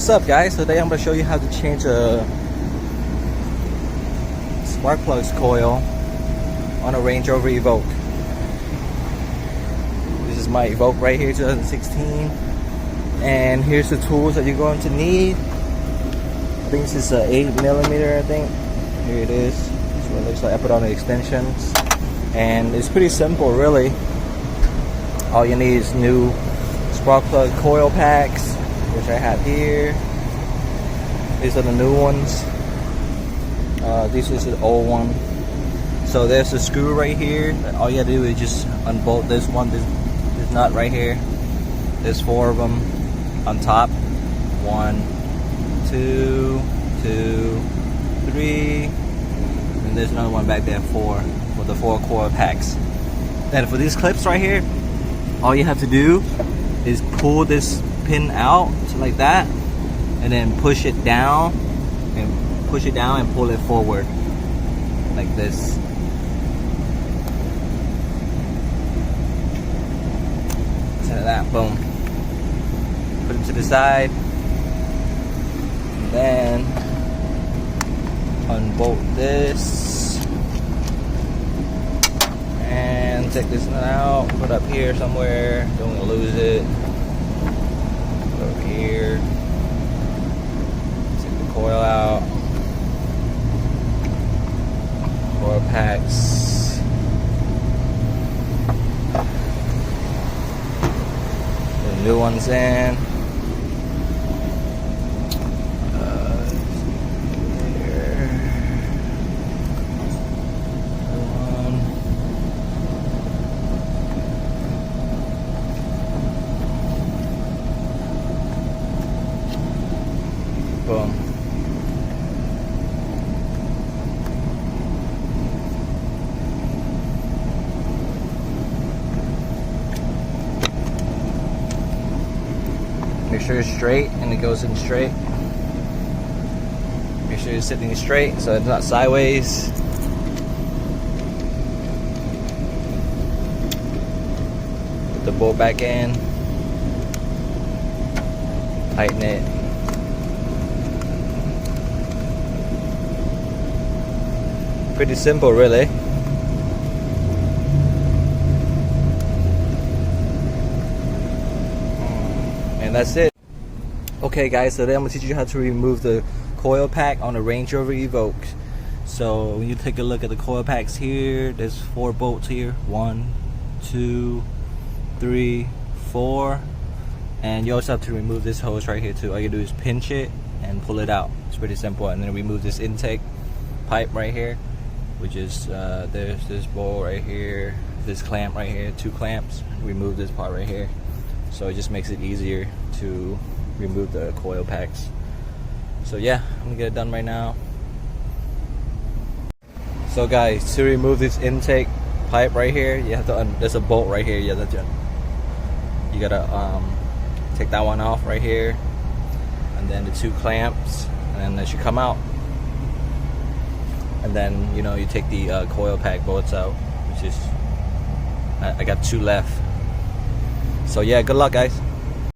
What's up, guys? Today I'm going to show you how to change a spark plugs coil on a Range Rover Evoque. This is my Evoque right here, 2016. And here's the tools that you're going to need. I think this is a 8mm, I think. Here it is. That's what it looks like. I put on the extensions. And it's pretty simple, really. All you need is new spark plug coil packs, which I have here. These are the new ones. This is the old one. So there's a screw right here. All you gotta do is just unbolt this one, this nut right here. There's 4 of them on top. 1, 2, 2, 3, and there's another one back there, 4, for the 4 coil packs. Then for these clips right here, all you have to do is pull this pin out like that, and then push it down and pull it forward like this. Like that, boom. Put it to the side, and then unbolt this and take this nut out, put it up here somewhere, don't want to lose it. Put it over here, take the coil out, coil packs, put the new ones in. Boom. Make sure it's straight and it goes in straight. Make sure it's sitting straight so it's not sideways. Put the bolt back in. Tighten it. Pretty simple, really. And that's it. Okay, guys, so today I'm gonna teach you how to remove the coil pack on a Range Rover Evoque. So when you take a look at the coil packs here, there's 4 bolts here. 1, 2, 3, 4. And you also have to remove this hose right here too. All you do is pinch it and pull it out. It's pretty simple. And then remove this intake pipe right here, which is there's this bowl right here, this clamp right here, 2 clamps. Remove this part right here, so it just makes it easier to remove the coil packs. So yeah, I'm gonna get it done right now. So guys, to remove this intake pipe right here, you have to there's a bolt right here. You gotta take that one off right here, and then the 2 clamps, and then that should come out. And then, you know, you take the coil pack bolts out, which is, I got 2 left. So yeah, good luck, guys.